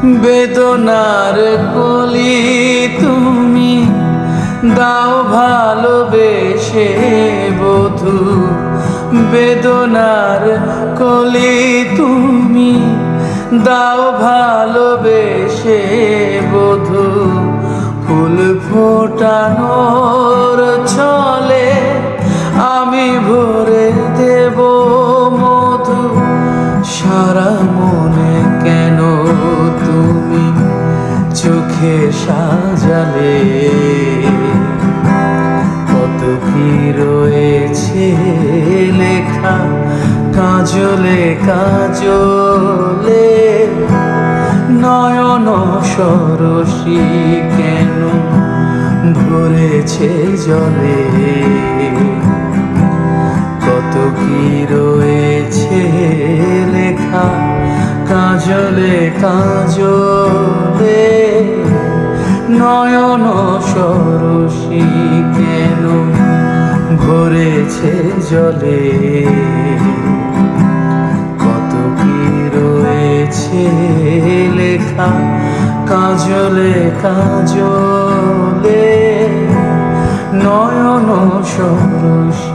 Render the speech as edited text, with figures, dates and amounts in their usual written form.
বেদনার কলি তুমি দাও ভালোবেসে বধু, বেদনার কলি তুমি দাও ভালোবেসে বধু। ফুল ফোটানোর ছলে আমি ভরে দেব মধু। সারা মনে কেন তুমি চোখে সাজালে, কত কি রয়েছে লেখা কাজলে কাজলে। নয়ন সরসী কেন ভরেছে জলে, কত কি রয়েছে লেখা কাজলে কাজলে। নয়ন সরসী কেন ভরেছে জলে, কত কি রয়েছে লেখা কাজলে কাজলে। নয়ন সরসী